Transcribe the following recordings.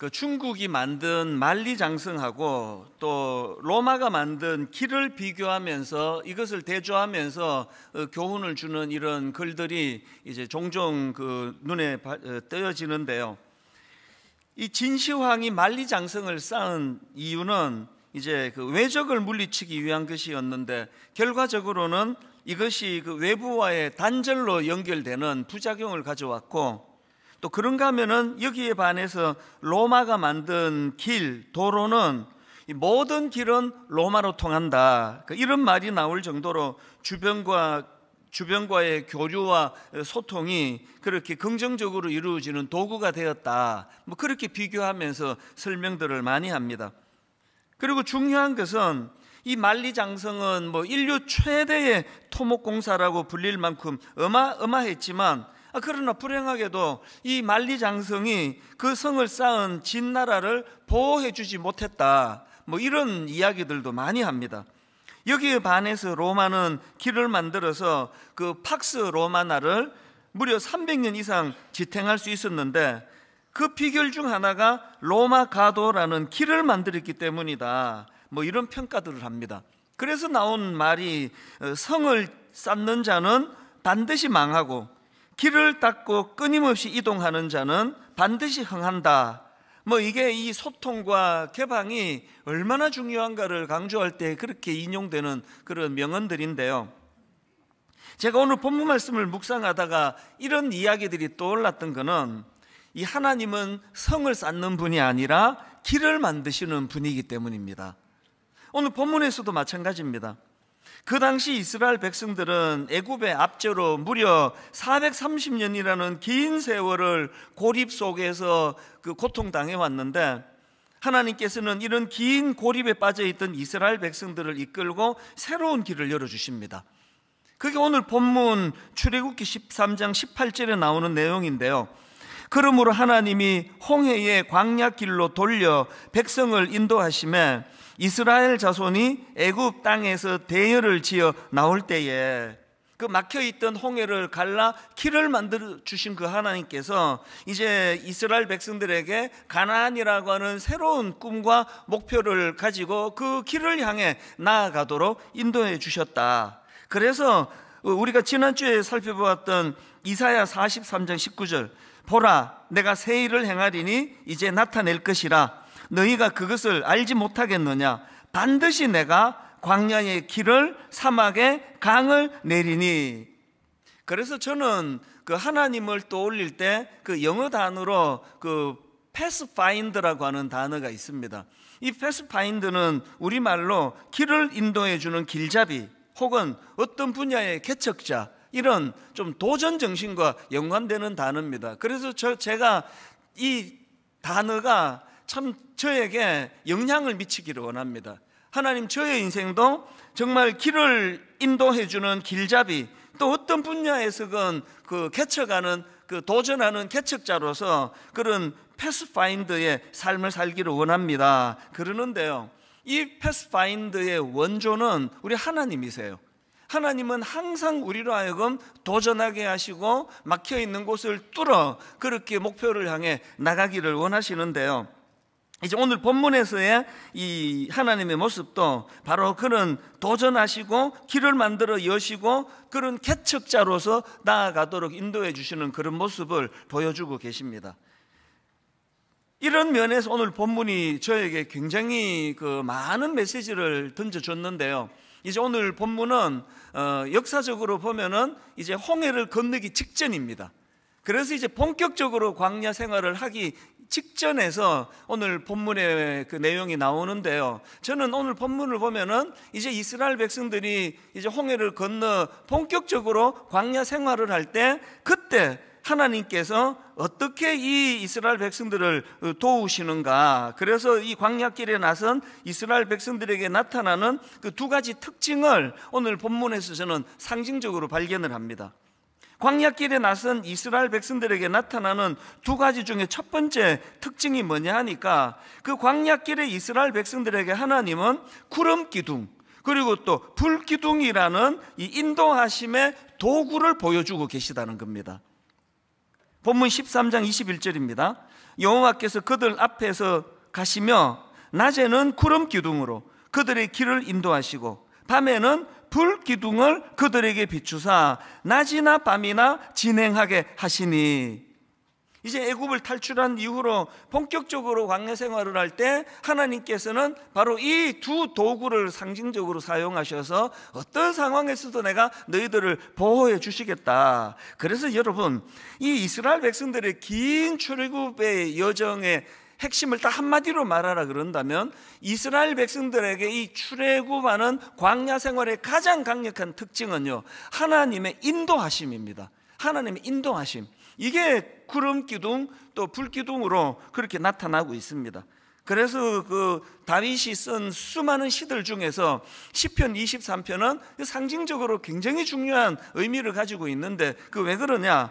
그 중국이 만든 만리장성하고 또 로마가 만든 길을 비교하면서 이것을 대조하면서 교훈을 주는 이런 글들이 이제 종종 그 눈에 띄어지는데요. 이 진시황이 만리장성을 쌓은 이유는 이제 그 외적을 물리치기 위한 것이었는데, 결과적으로는 이것이 그 외부와의 단절로 연결되는 부작용을 가져왔고, 또 그런가 하면은 여기에 반해서 로마가 만든 길, 도로는 모든 길은 로마로 통한다, 이런 말이 나올 정도로 주변과의 교류와 소통이 그렇게 긍정적으로 이루어지는 도구가 되었다, 그렇게 비교하면서 설명들을 많이 합니다. 그리고 중요한 것은 이 만리장성은 인류 최대의 토목공사라고 불릴 만큼 어마했지만, 그러나 불행하게도 이 만리장성이 그 성을 쌓은 진나라를 보호해 주지 못했다, 이런 이야기들도 많이 합니다. 여기에 반해서 로마는 길을 만들어서 그 팍스 로마나를 무려 300년 이상 지탱할 수 있었는데, 그 비결 중 하나가 로마 가도라는 길을 만들었기 때문이다, 이런 평가들을 합니다. 그래서 나온 말이 성을 쌓는 자는 반드시 망하고 길을 닦고 끊임없이 이동하는 자는 반드시 흥한다. 이게 이 소통과 개방이 얼마나 중요한가를 강조할 때 그렇게 인용되는 그런 명언들인데요. 제가 오늘 본문 말씀을 묵상하다가 이런 이야기들이 떠올랐던 것은, 이 하나님은 성을 쌓는 분이 아니라 길을 만드시는 분이기 때문입니다. 오늘 본문에서도 마찬가지입니다. 그 당시 이스라엘 백성들은 애굽의 압제로 무려 430년이라는 긴 세월을 고립 속에서 그 고통당해 왔는데, 하나님께서는 이런 긴 고립에 빠져있던 이스라엘 백성들을 이끌고 새로운 길을 열어주십니다. 그게 오늘 본문 출애굽기 13장 18절에 나오는 내용인데요. 그러므로 하나님이 홍해의 광야길로 돌려 백성을 인도하시매 이스라엘 자손이 애굽 땅에서 대열을 지어 나올 때에 그 막혀있던 홍해를 갈라 길을 만들어 주신 그 하나님께서 이제 이스라엘 백성들에게 가나안이라고 하는 새로운 꿈과 목표를 가지고 그 길을 향해 나아가도록 인도해 주셨다. 그래서 우리가 지난주에 살펴보았던 이사야 43장 19절, 보라 내가 새 일을 행하리니 이제 나타낼 것이라 너희가 그것을 알지 못하겠느냐. 반드시 내가 광야의 길을 사막에 강을 내리니. 그래서 저는 그 하나님을 떠올릴 때 그 영어 단어로 그 패스파인드라고 하는 단어가 있습니다. 이 패스파인드는 우리말로 길을 인도해 주는 길잡이 혹은 어떤 분야의 개척자, 이런 좀 도전 정신과 연관되는 단어입니다. 그래서 제가 이 단어가 참 저에게 영향을 미치기를 원합니다. 하나님, 저의 인생도 정말 길을 인도해 주는 길잡이, 또 어떤 분야에서건 그 개척하는, 그 도전하는 개척자로서 그런 패스파인드의 삶을 살기를 원합니다. 그러는데요, 이 패스파인드의 원조는 우리 하나님이세요. 하나님은 항상 우리로 하여금 도전하게 하시고 막혀있는 곳을 뚫어 그렇게 목표를 향해 나가기를 원하시는데요, 이제 오늘 본문에서의 이 하나님의 모습도 바로 그런 도전하시고 길을 만들어 여시고 그런 개척자로서 나아가도록 인도해 주시는 그런 모습을 보여주고 계십니다. 이런 면에서 오늘 본문이 저에게 굉장히 그 많은 메시지를 던져줬는데요, 이제 오늘 본문은 역사적으로 보면은 이제 홍해를 건너기 직전입니다. 그래서 이제 본격적으로 광야 생활을 하기 직전에서 오늘 본문의 그 내용이 나오는데요, 저는 오늘 본문을 보면은 이제 이스라엘 백성들이 이제 홍해를 건너 본격적으로 광야 생활을 할 때, 그때 하나님께서 어떻게 이 이스라엘 백성들을 도우시는가. 그래서 이 광야길에 나선 이스라엘 백성들에게 나타나는 그 두 가지 특징을 오늘 본문에서 저는 상징적으로 발견을 합니다. 광야길에 나선 이스라엘 백성들에게 나타나는 두 가지 중에 첫 번째 특징이 뭐냐 하니까, 그 광야길에 이스라엘 백성들에게 하나님은 구름기둥 그리고 또 불기둥이라는 이 인도하심의 도구를 보여주고 계시다는 겁니다. 본문 13장 21절입니다. 여호와께서 그들 앞에서 가시며 낮에는 구름 기둥으로 그들의 길을 인도하시고 밤에는 불 기둥을 그들에게 비추사 낮이나 밤이나 진행하게 하시니. 이제 애굽을 탈출한 이후로 본격적으로 광야 생활을 할 때 하나님께서는 바로 이 두 도구를 상징적으로 사용하셔서 어떤 상황에서도 내가 너희들을 보호해 주시겠다. 그래서 여러분, 이 이스라엘 백성들의 긴 출애굽의 여정의 핵심을 딱 한마디로 말하라 그런다면 이스라엘 백성들에게 이 출애굽하는 광야 생활의 가장 강력한 특징은요, 하나님의 인도하심입니다. 하나님의 인도하심. 이게 구름 기둥 또 불 기둥으로 그렇게 나타나고 있습니다. 그래서 그 다윗이 쓴 수많은 시들 중에서 시편 23편은 상징적으로 굉장히 중요한 의미를 가지고 있는데 그 왜 그러냐?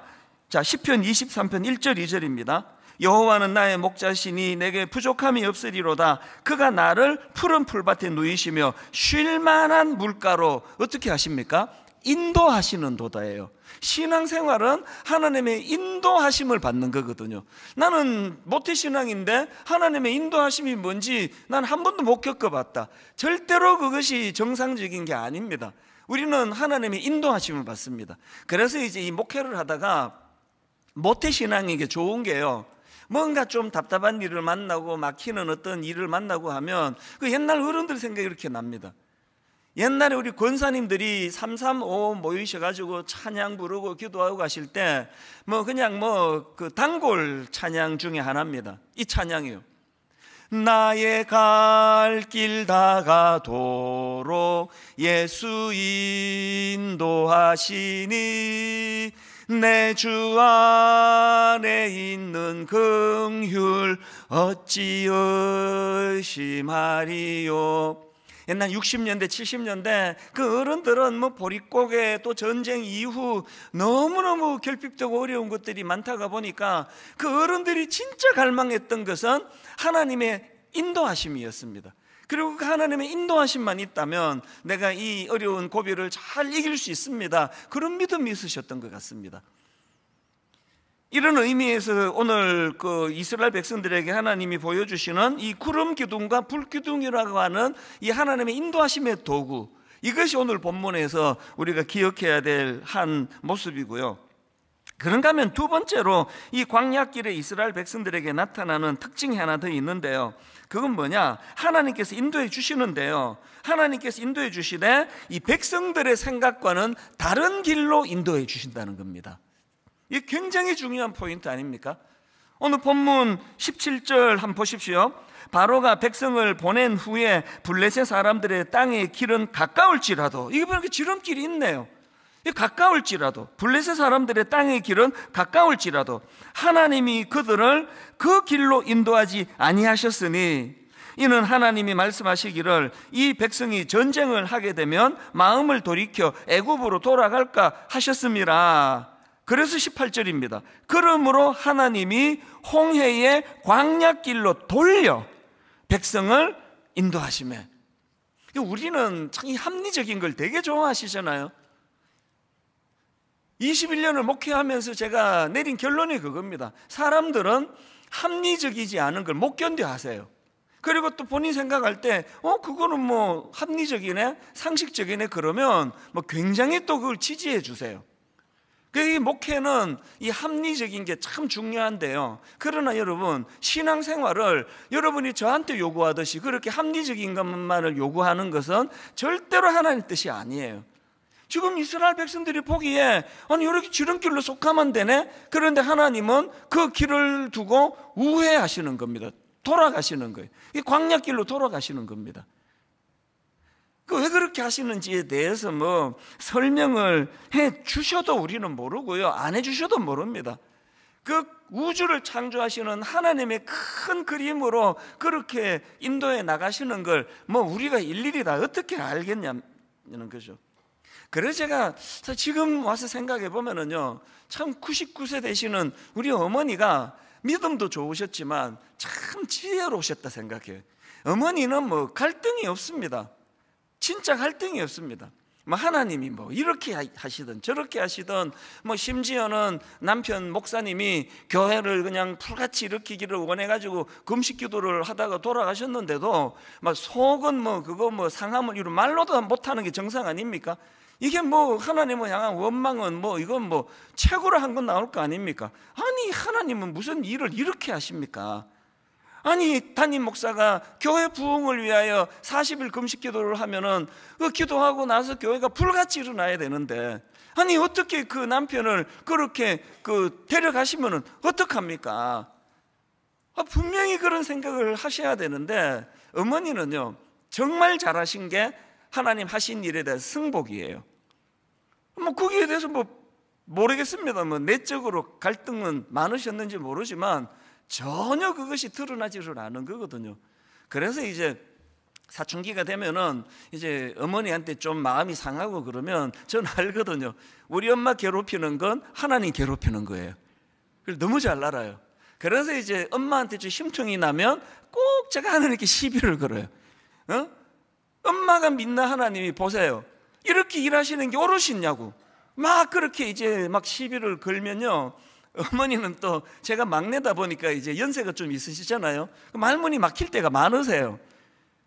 자, 시편 23편 1절 2절입니다. 여호와는 나의 목자시니 내게 부족함이 없으리로다. 그가 나를 푸른 풀밭에 누이시며 쉴 만한 물가로 어떻게 하십니까? 인도하시는 도다예요. 신앙생활은 하나님의 인도하심을 받는 거거든요. 나는 모태신앙인데 하나님의 인도하심이 뭔지 난 한 번도 못 겪어봤다. 절대로 그것이 정상적인 게 아닙니다. 우리는 하나님의 인도하심을 받습니다. 그래서 이제 이 목회를 하다가 모태신앙에게 좋은 게요, 뭔가 좀 답답한 일을 만나고 막히는 어떤 일을 만나고 하면 그 옛날 어른들 생각이 이렇게 납니다. 옛날에 우리 권사님들이 335 모이셔가지고 찬양 부르고 기도하고 가실 때 뭐 그냥 뭐 그 단골 찬양 중에 하나입니다. 이 찬양이요. 나의 갈 길 다가도록 예수 인도하시니 내 주 안에 있는 긍휼 어찌 의심하리요. 옛날 60년대 70년대 그 어른들은 뭐 보릿고개 또 전쟁 이후 너무너무 결핍되고 어려운 것들이 많다가 보니까 그 어른들이 진짜 갈망했던 것은 하나님의 인도하심이었습니다. 그리고 그 하나님의 인도하심만 있다면 내가 이 어려운 고비를 잘 이길 수 있습니다. 그런 믿음이 있으셨던 것 같습니다. 이런 의미에서 오늘 그 이스라엘 백성들에게 하나님이 보여주시는 이 구름 기둥과 불 기둥이라고 하는 이 하나님의 인도하심의 도구, 이것이 오늘 본문에서 우리가 기억해야 될 한 모습이고요. 그런가 하면 두 번째로 이 광야길에 이스라엘 백성들에게 나타나는 특징이 하나 더 있는데요. 그건 뭐냐? 하나님께서 인도해 주시는데요, 하나님께서 인도해 주시되 이 백성들의 생각과는 다른 길로 인도해 주신다는 겁니다. 이게 굉장히 중요한 포인트 아닙니까? 오늘 본문 17절 한번 보십시오. 바로가 백성을 보낸 후에 블레셋 사람들의 땅의 길은 가까울지라도, 이게 보니까 지름길이 있네요. 가까울지라도, 블레셋 사람들의 땅의 길은 가까울지라도 하나님이 그들을 그 길로 인도하지 아니하셨으니 이는 하나님이 말씀하시기를 이 백성이 전쟁을 하게 되면 마음을 돌이켜 애굽으로 돌아갈까 하셨음이라. 그래서 18절입니다. 그러므로 하나님이 홍해의 광야길로 돌려 백성을 인도하시매. 우리는 참 이 합리적인 걸 되게 좋아하시잖아요. 21년을 목회하면서 제가 내린 결론이 그겁니다. 사람들은 합리적이지 않은 걸 못 견뎌 하세요. 그리고 또 본인 생각할 때 그거는 뭐 합리적이네, 상식적이네, 그러면 뭐 굉장히 또 그걸 지지해 주세요. 이 목회는 이 합리적인 게 참 중요한데요, 그러나 여러분, 신앙생활을 여러분이 저한테 요구하듯이 그렇게 합리적인 것만을 요구하는 것은 절대로 하나님 뜻이 아니에요. 지금 이스라엘 백성들이 보기에 아니 이렇게 지름길로 속 가면 되네? 그런데 하나님은 그 길을 두고 우회하시는 겁니다. 돌아가시는 거예요. 이 광야길로 돌아가시는 겁니다. 왜 그렇게 하시는지에 대해서 뭐 설명을 해 주셔도 우리는 모르고요, 안 해 주셔도 모릅니다. 그 우주를 창조하시는 하나님의 큰 그림으로 그렇게 인도해 나가시는 걸 뭐 우리가 일일이 다 어떻게 알겠냐는 거죠. 그래서 제가 지금 와서 생각해 보면은요, 참 99세 되시는 우리 어머니가 믿음도 좋으셨지만 참 지혜로우셨다 생각해요. 어머니는 뭐 갈등이 없습니다. 진짜 갈등이 없습니다. 뭐 하나님이 뭐 이렇게 하시든 저렇게 하시든, 뭐 심지어는 남편 목사님이 교회를 그냥 풀같이 일으키기를 원해가지고 금식 기도를 하다가 돌아가셨는데도 막 속은 뭐 그거 뭐 상함을 이루 말로도 못하는 게 정상 아닙니까? 이게 뭐 하나님을 향한 원망은 뭐 이건 뭐 최고로 한 건 나올 거 아닙니까? 아니 하나님은 무슨 일을 이렇게 하십니까? 아니 담임 목사가 교회 부흥을 위하여 40일 금식 기도를 하면은 그 기도하고 나서 교회가 불같이 일어나야 되는데, 아니 어떻게 그 남편을 그렇게 데려가시면은 어떡합니까? 분명히 그런 생각을 하셔야 되는데, 어머니는요 정말 잘하신 게 하나님 하신 일에 대한 승복이에요. 뭐 거기에 대해서 뭐 모르겠습니다. 뭐 내적으로 갈등은 많으셨는지 모르지만 전혀 그것이 드러나지를 않은 거거든요. 그래서 이제 사춘기가 되면은 이제 어머니한테 좀 마음이 상하고 그러면 저는 알거든요. 우리 엄마 괴롭히는 건 하나님 괴롭히는 거예요. 그걸 너무 잘 알아요. 그래서 이제 엄마한테 좀 심통이 나면 꼭 제가 하나님께 시비를 걸어요. 엄마가 믿는 하나님이 보세요, 이렇게 일하시는 게 옳으시냐고 막 그렇게 이제 막 시비를 걸면요, 어머니는 또 제가 막내다 보니까 이제 연세가 좀 있으시잖아요. 말문이 막힐 때가 많으세요.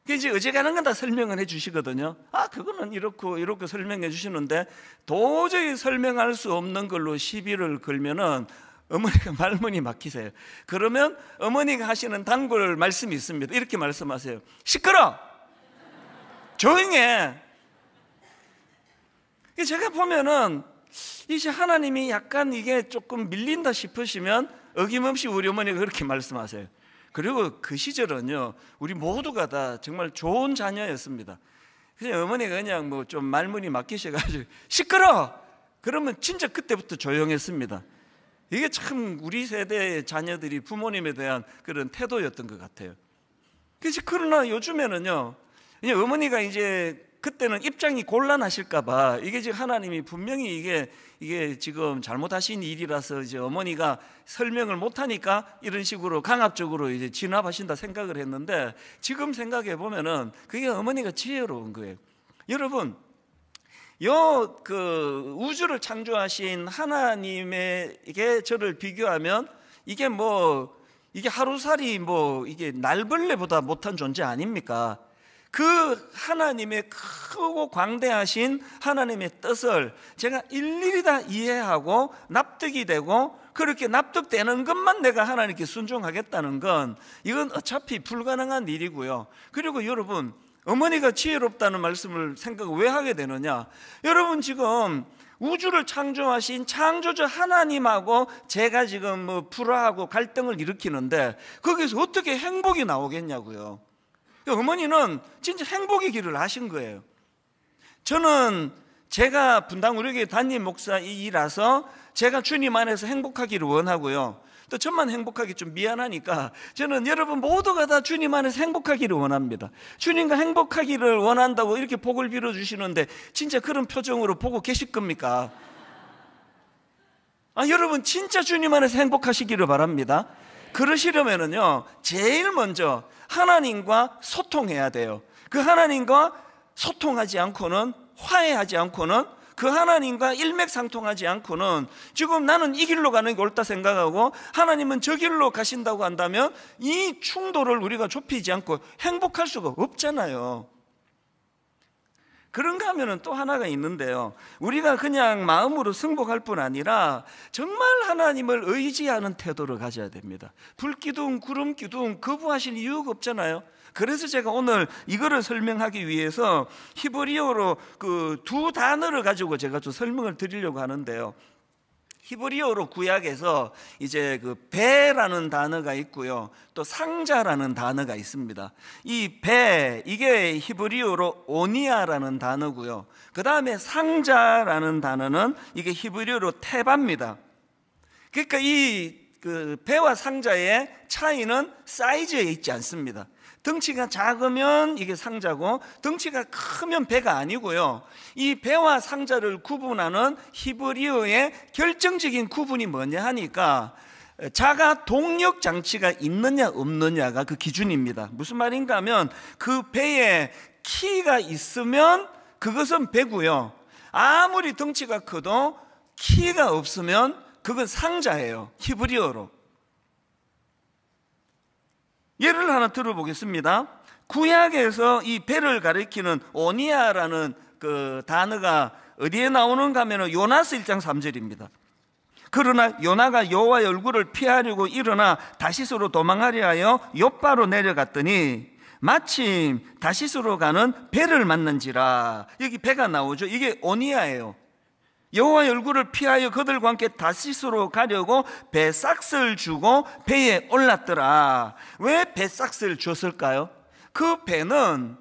이제 어지간한 건 다 설명을 해 주시거든요. 그거는 이렇고 이렇게 설명해 주시는데 도저히 설명할 수 없는 걸로 시비를 걸면은 어머니가 말문이 막히세요. 그러면 어머니가 하시는 단골 말씀이 있습니다. 이렇게 말씀하세요. 시끄러! 조용해! 제가 보면은 이제 하나님이 약간 이게 조금 밀린다 싶으시면 어김없이 우리 어머니가 그렇게 말씀하세요. 그리고 그 시절은요 우리 모두가 다 정말 좋은 자녀였습니다. 그냥 어머니가 그냥 뭐 좀 말문이 막히셔가지고 시끄러! 그러면 진짜 그때부터 조용했습니다. 이게 참 우리 세대의 자녀들이 부모님에 대한 그런 태도였던 것 같아요. 그러나 요즘에는요, 어머니가 이제 그때는 입장이 곤란하실까봐 이게 지금 하나님이 분명히 이게 지금 잘못하신 일이라서 이제 어머니가 설명을 못하니까 이런 식으로 강압적으로 이제 진압하신다 생각을 했는데, 지금 생각해 보면은 그게 어머니가 지혜로운 거예요. 여러분, 우주를 창조하신 하나님에게 저를 비교하면 이게 하루살이 이게 날벌레보다 못한 존재 아닙니까? 그 하나님의 크고 광대하신 하나님의 뜻을 제가 일일이 다 이해하고 납득이 되고 그렇게 납득되는 것만 내가 하나님께 순종하겠다는 건 이건 어차피 불가능한 일이고요. 그리고 여러분, 어머니가 지혜롭다는 말씀을 생각을 왜 하게 되느냐? 여러분, 지금 우주를 창조하신 창조주 하나님하고 제가 지금 불화하고 갈등을 일으키는데 거기서 어떻게 행복이 나오겠냐고요. 어머니는 진짜 행복의 길을 하신 거예요. 저는 제가 분당 우리교회 담임 목사이라서 제가 주님 안에서 행복하기를 원하고요. 또 저만 행복하기 좀 미안하니까 저는 여러분 모두가 다 주님 안에서 행복하기를 원합니다. 주님과 행복하기를 원한다고 이렇게 복을 빌어주시는데 진짜 그런 표정으로 보고 계실 겁니까? 여러분 진짜 주님 안에서 행복하시기를 바랍니다. 그러시려면은요, 제일 먼저 하나님과 소통해야 돼요. 그 하나님과 소통하지 않고는, 화해하지 않고는, 그 하나님과 일맥상통하지 않고는 지금 나는 이 길로 가는 게 옳다 생각하고 하나님은 저 길로 가신다고 한다면 이 충돌을 우리가 좁히지 않고 행복할 수가 없잖아요. 그런가 하면은 또 하나가 있는데요, 우리가 그냥 마음으로 승복할 뿐 아니라 정말 하나님을 의지하는 태도를 가져야 됩니다. 불기둥 구름기둥 거부하실 이유가 없잖아요. 그래서 제가 오늘 이거를 설명하기 위해서 히브리어로 두 단어를 가지고 제가 좀 설명을 드리려고 하는데요, 히브리어로 구약에서 이제 배라는 단어가 있고요, 또 상자라는 단어가 있습니다. 이 배, 이게 히브리어로 오니아라는 단어고요, 그 다음에 상자라는 단어는 이게 히브리어로 테바입니다. 그러니까 이 배와 상자의 차이는 사이즈에 있지 않습니다. 덩치가 작으면 이게 상자고 덩치가 크면 배가 아니고요. 이 배와 상자를 구분하는 히브리어의 결정적인 구분이 뭐냐 하니까 자가 동력 장치가 있느냐 없느냐가 그 기준입니다. 무슨 말인가 하면 그 배에 키가 있으면 그것은 배고요. 아무리 덩치가 커도 키가 없으면 그건 상자예요. 히브리어로. 예를 하나 들어보겠습니다. 구약에서 이 배를 가리키는 오니아라는 그 단어가 어디에 나오는가 하면 요나스 1장 3절입니다. 그러나 요나가 여호와의 얼굴을 피하려고 일어나 다시스로 도망하려 하여 욥바로 내려갔더니 마침 다시스로 가는 배를 만난지라. 여기 배가 나오죠. 이게 오니아예요. 여호와의 얼굴을 피하여 그들과 함께 다시스로 가려고 배삭스를 주고 배에 올랐더라. 왜 배삭스를 줬을까요? 그 배는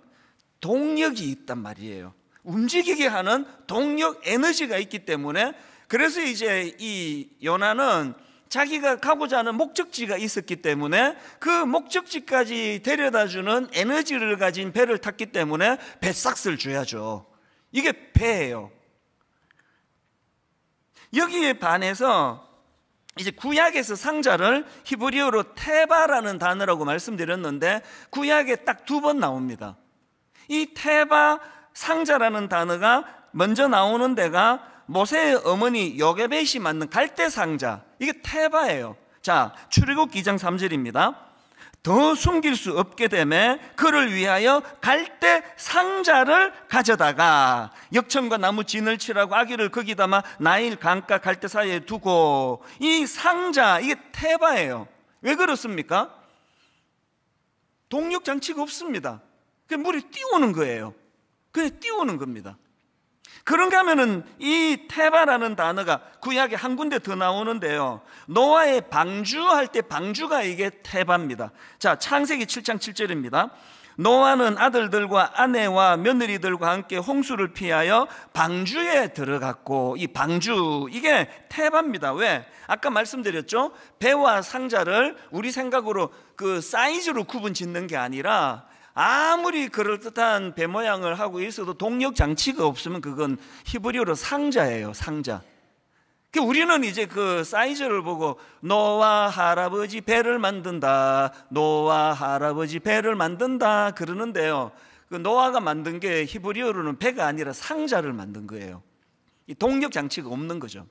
동력이 있단 말이에요. 움직이게 하는 동력 에너지가 있기 때문에, 그래서 이제 이 요나는 자기가 가고자 하는 목적지가 있었기 때문에 그 목적지까지 데려다주는 에너지를 가진 배를 탔기 때문에 배삭스를 줘야죠. 이게 배예요. 여기에 반해서 이제 구약에서 상자를 히브리어로 테바라는 단어라고 말씀드렸는데 구약에 딱 2번 나옵니다. 이 테바 상자라는 단어가 먼저 나오는 데가 모세의 어머니 요게벳이 만든 갈대 상자, 이게 테바예요. 자, 출애굽기 2장 3절입니다. 더 숨길 수 없게 되매 그를 위하여 갈대 상자를 가져다가 역청과 나무 진을 칠하고 아기를 거기 담아 나일 강가 갈대 사이에 두고. 이 상자, 이게 테바예요. 왜 그렇습니까? 동력 장치가 없습니다. 그냥 물이 띄우는 거예요. 그냥 띄우는 겁니다. 그런가 하면은 이 테바라는 단어가 구약에 한 군데 더 나오는데요, 노아의 방주할 때 방주가 이게 테바입니다. 자, 창세기 7장 7절입니다. 노아는 아들들과 아내와 며느리들과 함께 홍수를 피하여 방주에 들어갔고. 이 방주, 이게 테바입니다. 왜? 아까 말씀드렸죠, 배와 상자를 우리 생각으로 그 사이즈로 구분 짓는 게 아니라 아무리 그럴듯한 배 모양을 하고 있어도 동력 장치가 없으면 그건 히브리어로 상자예요. 상자. 우리는 이제 그 사이즈를 보고 노아 할아버지 배를 만든다, 노아 할아버지 배를 만든다 그러는데요, 그 노아가 만든 게 히브리어로는 배가 아니라 상자를 만든 거예요. 이 동력 장치가 없는 거죠.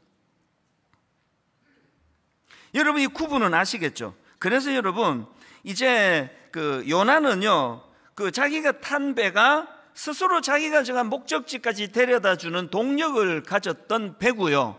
여러분 이 구분은 아시겠죠? 그래서 여러분 이제 그 요나는요, 그 자기가 탄 배가 스스로 자기가 정한 목적지까지 데려다주는 동력을 가졌던 배고요,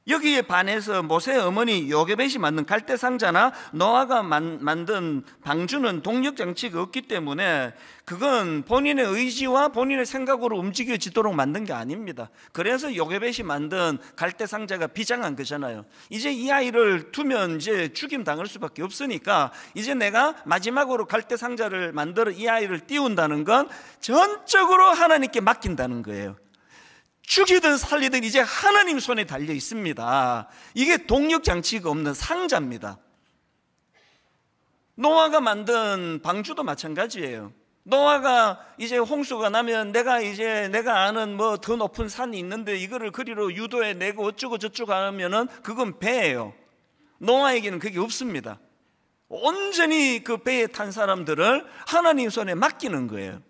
여기에 반해서 모세의 어머니 요게벳이 만든 갈대 상자나 노아가 만든 방주는 동력 장치가 없기 때문에 그건 본인의 의지와 본인의 생각으로 움직여지도록 만든 게 아닙니다. 그래서 요게벳이 만든 갈대 상자가 비장한 거잖아요. 이제 이 아이를 두면 이제 죽임 당할 수밖에 없으니까 이제 내가 마지막으로 갈대 상자를 만들어 이 아이를 띄운다는 건 전적으로 하나님께 맡긴다는 거예요. 죽이든 살리든 이제 하나님 손에 달려 있습니다. 이게 동력 장치가 없는 상자입니다. 노아가 만든 방주도 마찬가지예요. 노아가 이제 홍수가 나면 내가 아는 뭐 더 높은 산이 있는데 이거를 그리로 유도해 내고 어쩌고 저쩌고 하면은 그건 배예요. 노아에게는 그게 없습니다. 온전히 그 배에 탄 사람들을 하나님 손에 맡기는 거예요.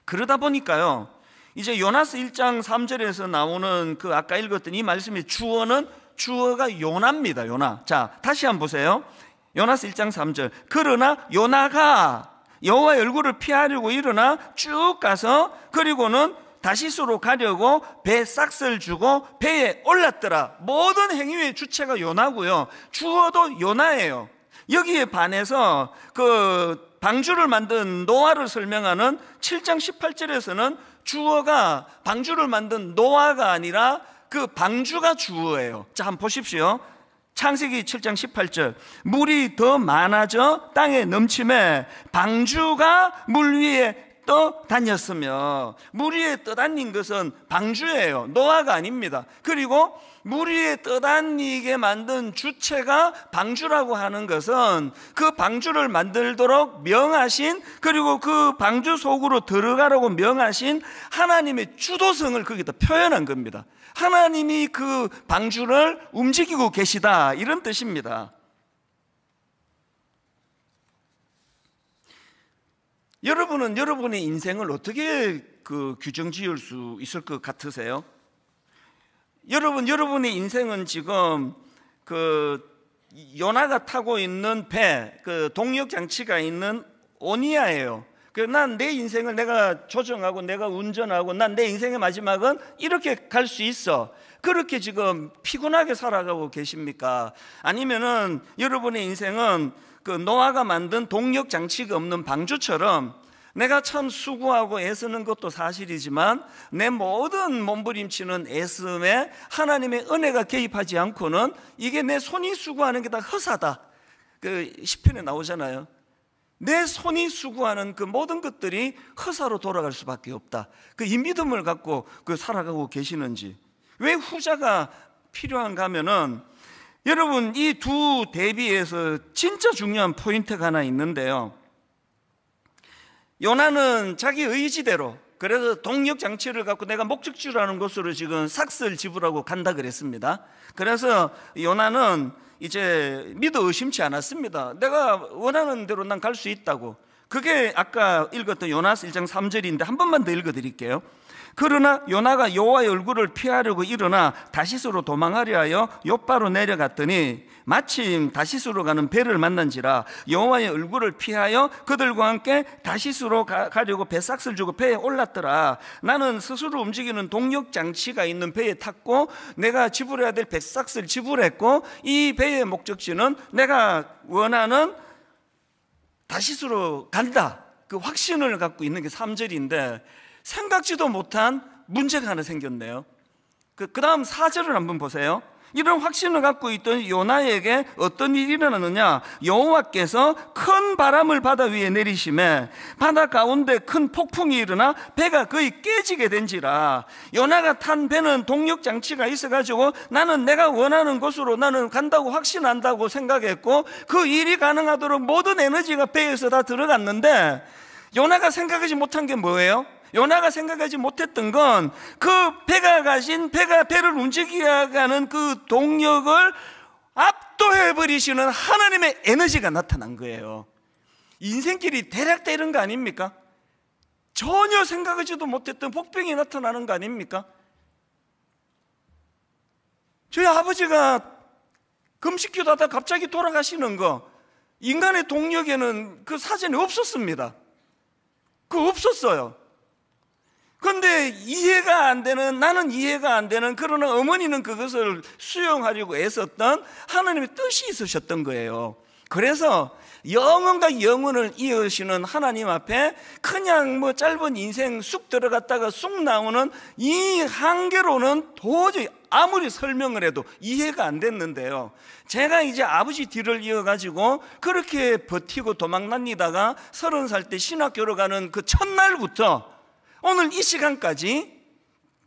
그러다 보니까요, 이제 요나스 1장 3절에서 나오는 그 아까 읽었던 이 말씀의 주어가 요나입니다. 요나. 자, 다시 한번 보세요. 요나스 1장 3절. 그러나 요나가 여호와의 얼굴을 피하려고 일어나 쭉 가서 그리고는 다시스로 가려고 배 싹스를 주고 배에 올랐더라. 모든 행위의 주체가 요나고요, 주어도 요나예요. 여기에 반해서 그 방주를 만든 노아를 설명하는 7장 18절에서는 주어가 방주를 만든 노아가 아니라 그 방주가 주어예요. 자, 한번 보십시오. 창세기 7장 18절. 물이 더 많아져 땅에 넘침에 방주가 물 위에 떠다녔으며. 물 위에 떠다닌 것은 방주예요. 노아가 아닙니다. 그리고 물 위에 떠다니게 만든 주체가 방주라고 하는 것은 그 방주를 만들도록 명하신, 그리고 그 방주 속으로 들어가라고 명하신 하나님의 주도성을 거기다 표현한 겁니다. 하나님이 그 방주를 움직이고 계시다, 이런 뜻입니다. 여러분은 여러분의 인생을 어떻게 규정 지을 수 있을 것 같으세요? 여러분의 인생은 지금 요나가 타고 있는 배, 동력 장치가 있는 오니아예요. 난 내 인생을 내가 조정하고 내가 운전하고 난 내 인생의 마지막은 이렇게 갈 수 있어. 그렇게 지금 피곤하게 살아가고 계십니까? 아니면은 여러분의 인생은 노아가 만든 동력 장치가 없는 방주처럼 내가 참 수고하고 애쓰는 것도 사실이지만 내 모든 몸부림치는 애씀에 하나님의 은혜가 개입하지 않고는 이게 내 손이 수고하는 게 다 허사다. 시편에 나오잖아요. 내 손이 수고하는 그 모든 것들이 허사로 돌아갈 수밖에 없다. 이 믿음을 갖고 살아가고 계시는지. 왜 후자가 필요한가 하면은 여러분 이 두 대비에서 진짜 중요한 포인트가 하나 있는데요. 요나는 자기 의지대로, 그래서 동력 장치를 갖고 내가 목적지라는 곳으로 지금 삭스를 지불하고 간다 그랬습니다. 그래서 요나는 이제 믿어 의심치 않았습니다. 내가 원하는 대로 난 갈 수 있다고. 그게 아까 읽었던 요나서 1장 3절인데 한 번만 더 읽어드릴게요. 그러나 요나가 여호와의 얼굴을 피하려고 일어나 다시스로 도망하려 하여 욥바로 내려갔더니 마침 다시스로 가는 배를 만난지라 여호와의 얼굴을 피하여 그들과 함께 다시스로 가려고 배삭스를 주고 배에 올랐더라. 나는 스스로 움직이는 동력 장치가 있는 배에 탔고 내가 지불해야 될 배삭스를 지불했고 이 배의 목적지는 내가 원하는 다시스로 간다. 그 확신을 갖고 있는 게 3절인데 생각지도 못한 문제가 하나 생겼네요. 그 다음 4절을 한번 보세요. 이런 확신을 갖고 있던 요나에게 어떤 일이 일어났느냐. 여호와께서 큰 바람을 바다 위에 내리심에 바다 가운데 큰 폭풍이 일어나 배가 거의 깨지게 된지라. 요나가 탄 배는 동력 장치가 있어가지고 나는 내가 원하는 곳으로 나는 간다고 확신한다고 생각했고 그 일이 가능하도록 모든 에너지가 배에서 다 들어갔는데 요나가 생각하지 못한 게 뭐예요? 요나가 생각하지 못했던 건 그 배가 가진 배를 움직이게 하는 그 동력을 압도해버리시는 하나님의 에너지가 나타난 거예요. 인생길이 대략 이런 거 아닙니까? 전혀 생각하지도 못했던 복병이 나타나는 거 아닙니까? 저희 아버지가 금식기도 하다 갑자기 돌아가시는 거, 인간의 동력에는 그 사전에 없었습니다. 없었어요. 그런데 이해가 안 되는, 나는 이해가 안 되는, 그러나 어머니는 그것을 수용하려고 애썼던 하나님의 뜻이 있으셨던 거예요. 그래서 영원과 영원을 이으시는 하나님 앞에 그냥 짧은 인생 쑥 들어갔다가 쑥 나오는 이 한계로는 도저히 아무리 설명을 해도 이해가 안 됐는데요. 제가 이제 아버지 뒤를 이어가지고 그렇게 버티고 도망다니다가 30살 때 신학교로 가는 그 첫날부터 오늘 이 시간까지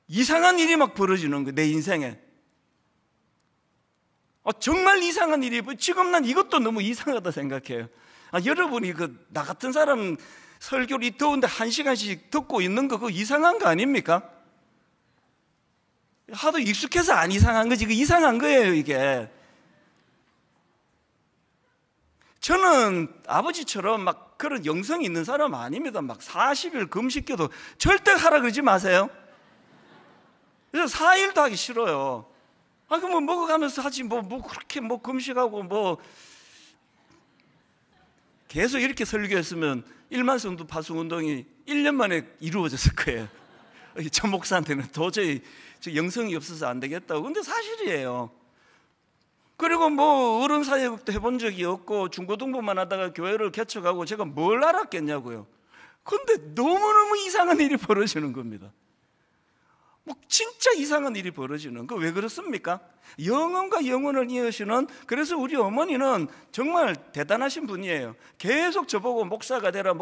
이상한 일이 막 벌어지는 거예요. 내 인생에. 정말 이상한 일이, 지금 난 이것도 너무 이상하다 생각해요. 여러분이 나 같은 사람 설교를 이 더운데 1시간씩 듣고 있는 거 그거 이상한 거 아닙니까? 하도 익숙해서 안 이상한 거지, 이상한 거예요 이게. 저는 아버지처럼 막 그런 영성이 있는 사람 아닙니다. 막 40일 금식교도 절대 하라 그러지 마세요. 그래서 4일도 하기 싫어요. 그럼 먹어가면서 하지 그렇게 금식하고 계속 이렇게 설교했으면 1만 성도 파송 운동이 1년 만에 이루어졌을 거예요. 저 목사한테는 도저히 영성이 없어서 안 되겠다고. 근데 사실이에요. 그리고 어른 사역도 해본 적이 없고 중고등부만 하다가 교회를 개척하고 제가 뭘 알았겠냐고요. 근데 너무너무 이상한 일이 벌어지는 겁니다. 진짜 이상한 일이 벌어지는 거. 왜 그렇습니까? 영혼과 영혼을 이으시는, 그래서 우리 어머니는 정말 대단하신 분이에요. 계속 저보고 목사가 되라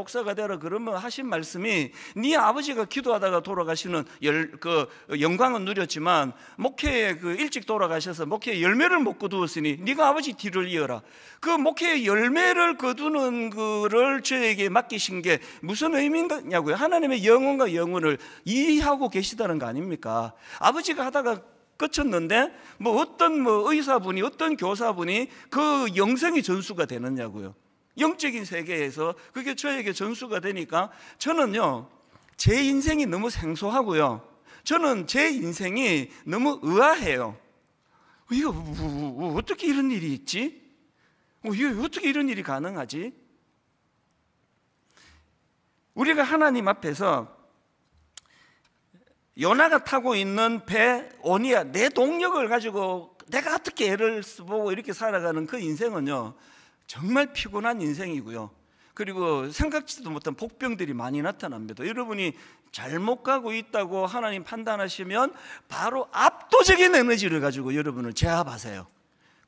그러면 하신 말씀이, 네 아버지가 기도하다가 돌아가시는 영광은 누렸지만 목회에 일찍 돌아가셔서 목회에 열매를 못 거두었으니 네가 아버지 뒤를 이어라. 그 목회에 열매를 거두는 거를 저에게 맡기신 게 무슨 의미냐고요. 하나님의 영혼과 영혼을 이해하고 계시다는 거 아닙니까? 아버지가 하다가 끝쳤는데 어떤 의사분이, 어떤 교사분이 그 영성이 전수가 되느냐고요. 영적인 세계에서 그게 저에게 전수가 되니까 저는요, 제 인생이 너무 생소하고요, 저는 제 인생이 너무 의아해요. 이거 어떻게 이런 일이 있지? 이거 어떻게 이런 일이 가능하지? 우리가 하나님 앞에서 요나가 타고 있는 배 오니야, 내 동력을 가지고 내가 어떻게 애를 쓰고 이렇게 살아가는 그 인생은요, 정말 피곤한 인생이고요, 그리고 생각지도 못한 복병들이 많이 나타납니다. 여러분이 잘못 가고 있다고 하나님 판단하시면 바로 압도적인 에너지를 가지고 여러분을 제압하세요.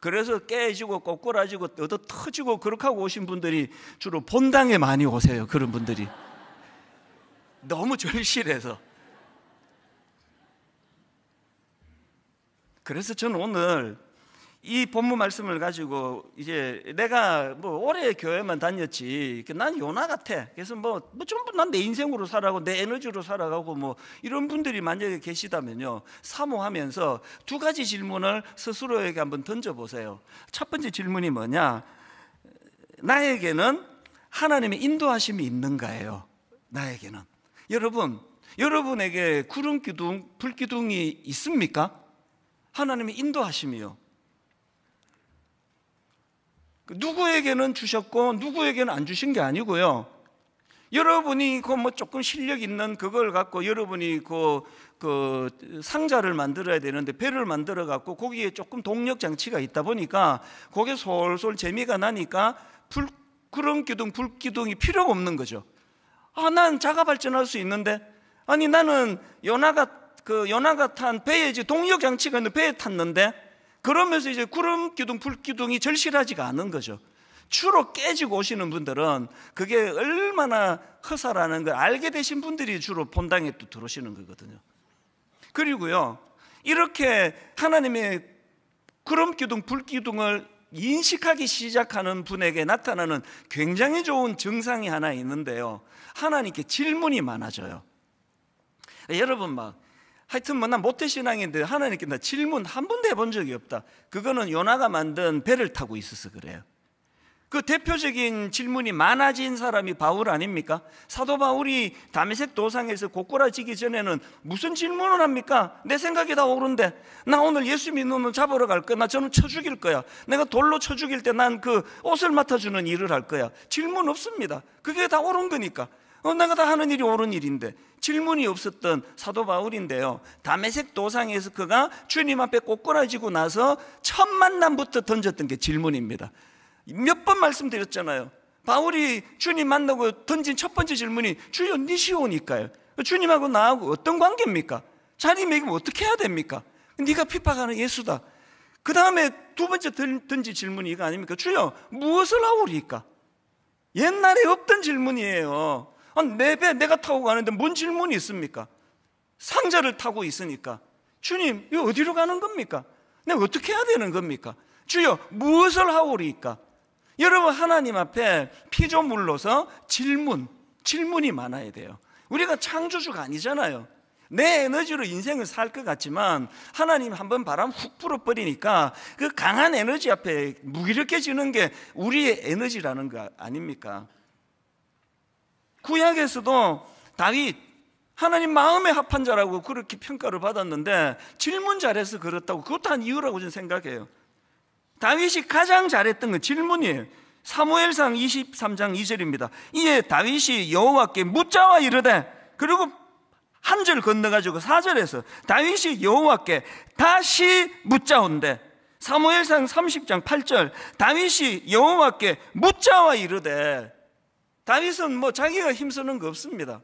그래서 깨지고 꼬꾸라지고 얻어 터지고 그렇게 하고 오신 분들이 주로 본당에 많이 오세요. 그런 분들이 너무 절실해서. 그래서 저는 오늘 이 본문 말씀을 가지고, 이제 내가 뭐 오래 교회만 다녔지, 난 요나 같아, 그래서 뭐 전부 난 내 인생으로 살아가고 내 에너지로 살아가고 뭐 이런 분들이 만약에 계시다면요, 사모하면서 두 가지 질문을 스스로에게 한번 던져보세요. 첫 번째 질문이 뭐냐? 나에게는 하나님의 인도하심이 있는가예요. 나에게는. 여러분에게 구름 기둥, 불 기둥이 있습니까? 하나님의 인도하심이요. 누구에게는 주셨고 누구에게는 안 주신 게 아니고요, 여러분이 그 뭐 조금 실력 있는 그걸 갖고 여러분이 그 상자를 만들어야 되는데 배를 만들어 갖고 거기에 조금 동력 장치가 있다 보니까 거기에 솔솔 재미가 나니까 구름 기둥, 불 기둥이 필요가 없는 거죠. 난 자가 발전할 수 있는데, 아니 나는 요나가 탄 배에 이제 동력 장치가 있는 배에 탔는데, 그러면서 이제 구름 기둥, 불 기둥이 절실하지가 않은 거죠. 주로 깨지고 오시는 분들은 그게 얼마나 허사라는 걸 알게 되신 분들이 주로 본당에 또 들어오시는 거거든요. 그리고요, 이렇게 하나님의 구름 기둥, 불 기둥을 인식하기 시작하는 분에게 나타나는 굉장히 좋은 증상이 하나 있는데요, 하나님께 질문이 많아져요. 여러분 하여튼 난 모태신앙인데 하나님께 나 질문 한 번도 해본 적이 없다. 그거는 요나가 만든 배를 타고 있어서 그래요. 그 대표적인 질문이 많아진 사람이 바울 아닙니까? 사도 바울이 다메섹 도상에서 고꾸라지기 전에는 무슨 질문을 합니까? 내 생각이 다 옳은데, 나 오늘 예수 믿는 놈을 잡으러 갈 거야, 나 저는 쳐 죽일 거야, 내가 돌로 쳐 죽일 때 난 그 옷을 맡아주는 일을 할 거야. 질문 없습니다. 그게 다 옳은 거니까. 내가 다 하는 일이 옳은 일인데. 질문이 없었던 사도 바울인데요, 다메섹 도상에서 그가 주님 앞에 꼬꾸라지고 나서 첫 만남부터 던졌던 게 질문입니다. 몇 번 말씀드렸잖아요. 바울이 주님 만나고 던진 첫 번째 질문이 주여 니시오니까요. 주님하고 나하고 어떤 관계입니까? 자리 매기면 어떻게 해야 됩니까? 네가 핍박하는 예수다. 그 다음에 두 번째 던진 질문이 이거 아닙니까? 주여 무엇을 하오리까? 옛날에 없던 질문이에요. 내 배 내가 타고 가는데 뭔 질문이 있습니까? 상자를 타고 있으니까 주님 이거 어디로 가는 겁니까? 내가 어떻게 해야 되는 겁니까? 주여 무엇을 하오리까? 여러분, 하나님 앞에 피조물로서 질문이 많아야 돼요. 우리가 창조주가 아니잖아요. 내 에너지로 인생을 살 것 같지만 하나님 한번 바람 훅 불어버리니까 그 강한 에너지 앞에 무기력해지는 게 우리의 에너지라는 거 아닙니까? 구약에서도 다윗, 하나님 마음에 합한 자라고 그렇게 평가를 받았는데 질문 잘해서 그렇다고, 그것도 한 이유라고 저는 생각해요. 다윗이 가장 잘했던 건 질문이에요. 사무엘상 23장 2절입니다. 이에 다윗이 여호와께 묻자와 이르되, 그리고 한 절 건너가지고 4절에서 다윗이 여호와께 다시 묻자온대. 사무엘상 30장 8절 다윗이 여호와께 묻자와 이르되, 다윗은 뭐 자기가 힘쓰는 거 없습니다.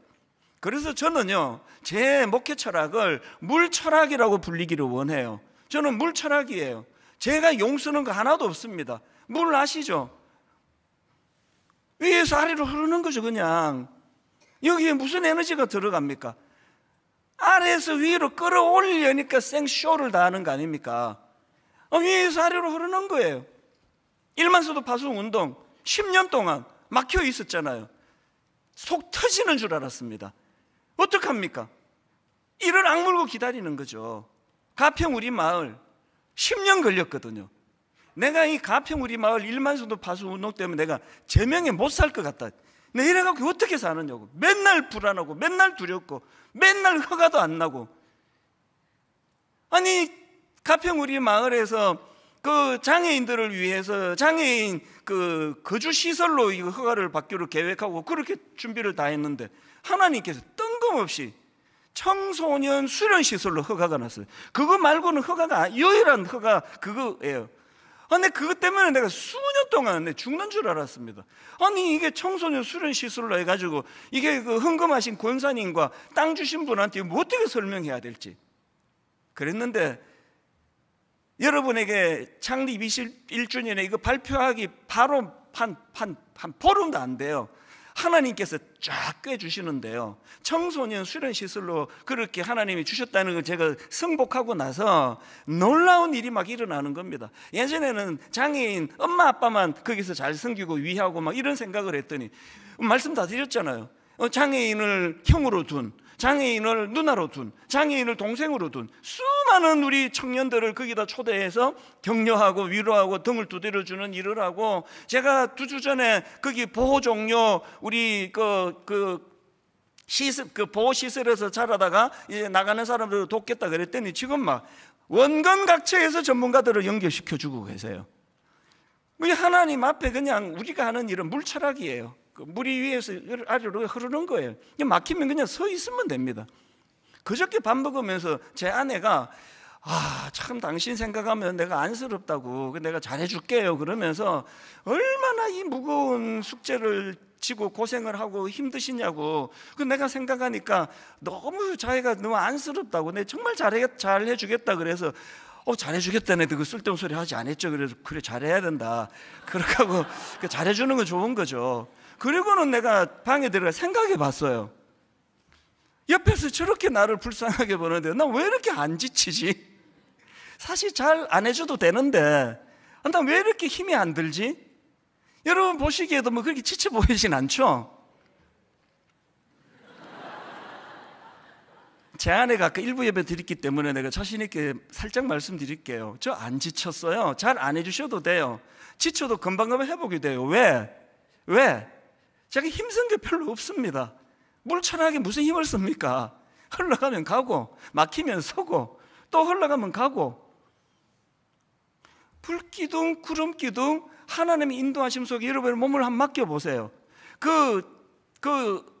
그래서 저는요, 제 목회 철학을 물 철학이라고 불리기를 원해요. 저는 물 철학이에요. 제가 용 쓰는 거 하나도 없습니다. 물 아시죠? 위에서 아래로 흐르는 거죠. 그냥 여기에 무슨 에너지가 들어갑니까? 아래에서 위로 끌어올리려니까 생쇼를 다 하는 거 아닙니까? 위에서 아래로 흐르는 거예요. 일만서도 파송 운동 10년 동안 막혀 있었잖아요. 속 터지는 줄 알았습니다. 어떡합니까? 이를 악물고 기다리는 거죠. 가평 우리 마을 10년 걸렸거든요. 내가 이 가평 우리 마을 1만 성도 파수 운동 때문에 내가 제명에 못 살 것 같다. 내 이래갖고 어떻게 사느냐고. 맨날 불안하고 맨날 두렵고 맨날 허가도 안 나고. 아니 가평 우리 마을에서 그 장애인들을 위해서 장애인 그 거주 시설로 이 허가를 받기로 계획하고 그렇게 준비를 다 했는데 하나님께서 뜬금없이 청소년 수련 시설로 허가가 났어요. 그거 말고는 허가가 유일한 허가 그거예요. 근데 그것 때문에 내가 수년 동안 내 죽는 줄 알았습니다. 아니 이게 청소년 수련 시설로 해가지고 이게 그 헌금하신 권사님과 땅 주신 분한테 뭐 어떻게 설명해야 될지 그랬는데, 여러분에게 창립 21주년에 이거 발표하기 바로 한 보름도 안 돼요. 하나님께서 쫙 꿰주시는데요, 청소년 수련시설로 그렇게 하나님이 주셨다는 걸 제가 승복하고 나서 놀라운 일이 막 일어나는 겁니다. 예전에는 장애인 엄마 아빠만 거기서 잘 섬기고 위하고 막 이런 생각을 했더니, 말씀 다 드렸잖아요. 장애인을 형으로 둔, 장애인을 누나로 둔, 장애인을 동생으로 둔 수많은 우리 청년들을 거기다 초대해서 격려하고 위로하고 등을 두드려주는 일을 하고, 제가 2주 전에 거기 보호 종료 우리 시설, 보호 시설에서 자라다가 이제 나가는 사람들을 돕겠다 그랬더니 지금 막 원건각처에서 전문가들을 연결시켜 주고 계세요. 우리 하나님 앞에 그냥 우리가 하는 일은 물철학이에요. 물이 위에서 아래로 흐르는 거예요. 막히면 그냥 서 있으면 됩니다. 그저께 밥 먹으면서 제 아내가 참 당신 생각하면 내가 안쓰럽다고, 내가 잘해줄게요 그러면서 얼마나 이 무거운 숙제를 지고 고생을 하고 힘드시냐고. 내가 생각하니까 너무 자기가 너무 안쓰럽다고, 내가 정말 잘해주겠다 그래서 잘해주겠다네. 그 쓸데없는 소리 하지 않았죠. 그래서 그래 잘해야 된다 그렇게 하고 잘해주는 건 좋은 거죠. 그리고는 내가 방에 들어가 생각해 봤어요. 옆에서 저렇게 나를 불쌍하게 보는데 나 왜 이렇게 안 지치지? 사실 잘 안 해줘도 되는데 나 왜 이렇게 힘이 안 들지? 여러분 보시기에도 뭐 그렇게 지쳐 보이진 않죠? 제 아내가 아까 일부 예배 드렸기 때문에 내가 자신 있게 살짝 말씀드릴게요. 저 안 지쳤어요. 잘 안 해주셔도 돼요. 지쳐도 금방금방 회복이 돼요. 왜? 제가 힘쓴 게 별로 없습니다. 물철하게 무슨 힘을 씁니까? 흘러가면 가고 막히면 서고 또 흘러가면 가고. 불기둥 구름기둥 하나님의 인도하심 속에 여러분의 몸을 한번 맡겨보세요. 그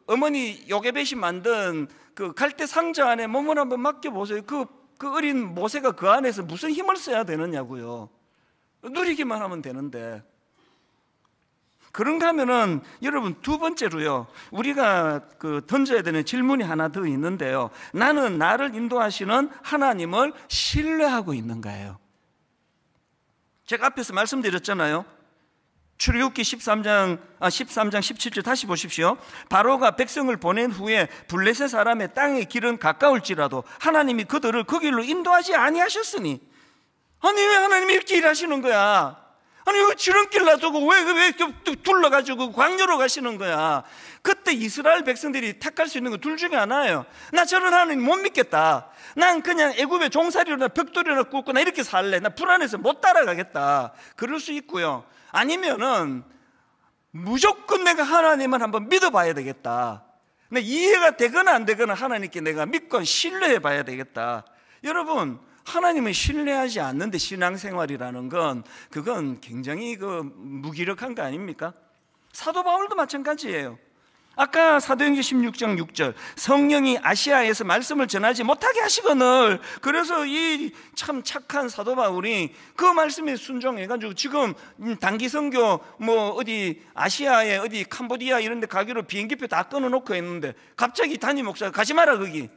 어머니 요괴배신 만든 그 갈대 상자 안에 몸을 한번 맡겨보세요. 그 어린 모세가 그 안에서 무슨 힘을 써야 되느냐고요. 누리기만 하면 되는데. 그런가 하면은 여러분, 2번째로요, 우리가 던져야 되는 질문이 하나 더 있는데요, 나는 나를 인도하시는 하나님을 신뢰하고 있는가요? 제가 앞에서 말씀드렸잖아요. 출애굽기 13장 17절 다시 보십시오. 바로가 백성을 보낸 후에 블레셋 사람의 땅의 길은 가까울지라도 하나님이 그들을 그 길로 인도하지 아니하셨으니. 아니 왜 하나님이 이렇게 일하시는 거야? 아니 왜 지름길 놔두고 왜 둘러가지고 광야로 가시는 거야? 그때 이스라엘 백성들이 택할 수 있는 거 둘 중에 하나예요. 나 저런 하나님 못 믿겠다. 난 그냥 애굽의 종살이로나 벽돌이나 굽고 나 이렇게 살래. 나 불안해서 못 따라가겠다. 그럴 수 있고요. 아니면은 무조건 내가 하나님을 한번 믿어봐야 되겠다. 근데 이해가 되거나 안 되거나 하나님께 내가 믿고 신뢰해 봐야 되겠다. 여러분, 하나님을 신뢰하지 않는데 신앙생활이라는 건 그건 굉장히 무기력한 거 아닙니까? 사도 바울도 마찬가지예요. 아까 사도행전 16장 6절 성령이 아시아에서 말씀을 전하지 못하게 하시거늘, 그래서 이 참 착한 사도 바울이 그 말씀에 순종해가지고 지금 단기 선교 어디 아시아에 어디 캄보디아 이런 데 가기로 비행기표 다 끊어놓고 했는데 갑자기 담임 목사가 가지 마라 거기.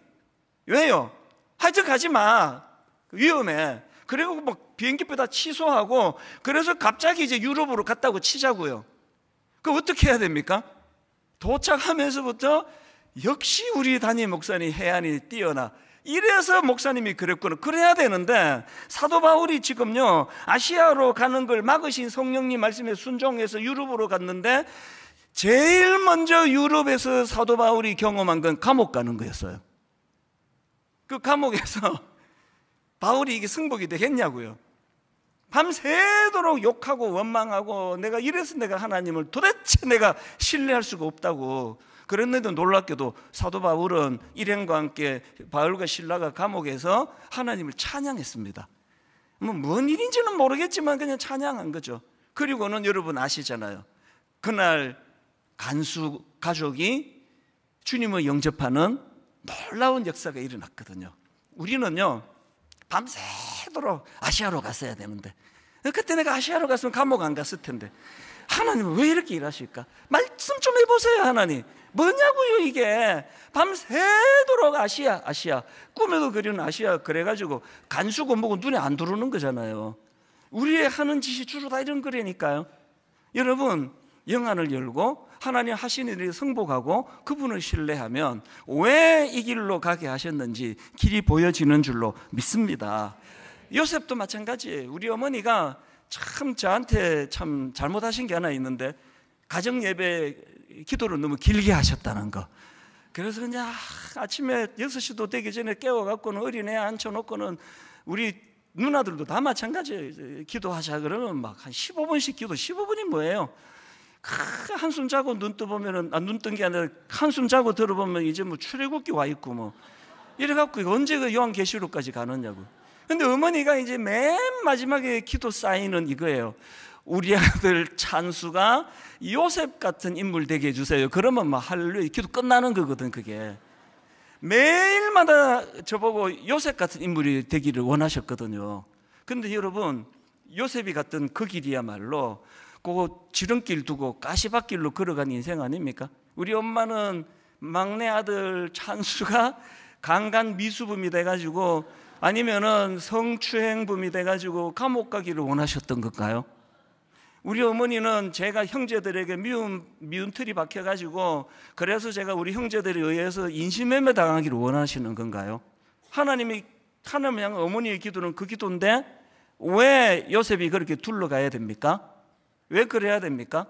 왜요? 하여튼 가지 마, 위험해. 그리고 막 비행기표 다 취소하고, 그래서 갑자기 이제 유럽으로 갔다고 치자고요. 그럼 어떻게 해야 됩니까? 도착하면서부터 역시 우리 담임 목사님 해안이 뛰어나, 이래서 목사님이 그랬구나. 그래야 되는데 사도 바울이 지금요 아시아로 가는 걸 막으신 성령님 말씀에 순종해서 유럽으로 갔는데, 제일 먼저 유럽에서 사도 바울이 경험한 건 감옥 가는 거였어요. 그 감옥에서 바울이 이게 승복이 되겠냐고요. 밤새도록 욕하고 원망하고 내가 이래서 내가 하나님을 도대체 내가 신뢰할 수가 없다고. 그랬는데도 놀랍게도 사도 바울은 일행과 함께 바울과 실라가 감옥에서 하나님을 찬양했습니다. 뭔 일인지는 모르겠지만 그냥 찬양한 거죠. 그리고는 여러분 아시잖아요. 그날 간수 가족이 주님을 영접하는 놀라운 역사가 일어났거든요. 우리는요 밤새도록 아시아로 갔어야 되는데, 그때 내가 아시아로 갔으면 감옥 안 갔을 텐데 하나님은 왜 이렇게 일하실까? 말씀 좀 해보세요. 하나님 뭐냐고요 이게. 밤새도록 아시아 꿈에도 그리는 아시아 그래가지고 간수고 뭐고 눈에 안 들어오는 거잖아요. 우리의 하는 짓이 주로 다 이런 거라니까요. 여러분 영안을 열고 하나님 하시는 일을 승복하고 그분을 신뢰하면 왜 이 길로 가게 하셨는지 길이 보여지는 줄로 믿습니다. 요셉도 마찬가지예요. 우리 어머니가 참 저한테 참 잘못하신 게 하나 있는데 가정 예배 기도를 너무 길게 하셨다는 거. 그래서 그냥 아침에 6시도 되기 전에 깨워갖고는 어린애 앉혀놓고는 우리 누나들도 다 마찬가지예요. 기도하자 그러면 막 한 15분씩 기도. 15분이 뭐예요? 한숨 자고 눈 떠보면은, 눈 뜬 게 아니라 한숨 자고 들어보면 이제 뭐 출애굽기 와 있고 뭐 이래갖고 언제 그 요한계시록까지 가느냐고. 근데 어머니가 이제 맨 마지막에 기도 사인은 이거예요. 우리 아들 찬수가 요셉 같은 인물 되게 해주세요. 그러면 막 할렐루야 기도 끝나는 거거든. 그게 매일마다 저보고 요셉 같은 인물이 되기를 원하셨거든요. 근데 여러분 요셉이 갔던 그 길이야말로 그 지름길 두고 가시밭길로 걸어간 인생 아닙니까? 우리 엄마는 막내 아들 찬수가 강간 미수범이 돼가지고 아니면은 성추행범이 돼가지고 감옥 가기를 원하셨던 걸까요? 우리 어머니는 제가 형제들에게 미운 틀이 박혀가지고 그래서 제가 우리 형제들에 의해서 인신매매 당하기를 원하시는 건가요? 하나님 향한 어머니의 기도는 그 기도인데 왜 요셉이 그렇게 둘러가야 됩니까? 왜 그래야 됩니까?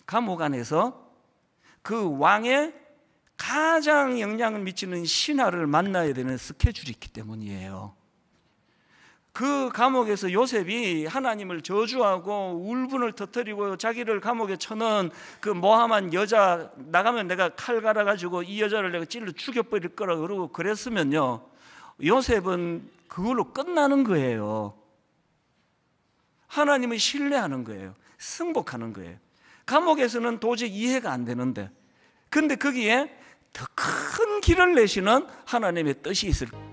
감옥 안에서 그 왕의 가장 영향을 미치는 신하를 만나야 되는 스케줄이 있기 때문이에요. 그 감옥에서 요셉이 하나님을 저주하고 울분을 터뜨리고 자기를 감옥에 쳐넣은 그 모함한 여자, 나가면 내가 칼 갈아가지고 이 여자를 내가 찔러 죽여버릴 거라 그러고 그랬으면요 요셉은 그걸로 끝나는 거예요. 하나님을 신뢰하는 거예요. 승복하는 거예요. 감옥에서는 도저히 이해가 안 되는데 근데 거기에 더 큰 길을 내시는 하나님의 뜻이 있을 거예요.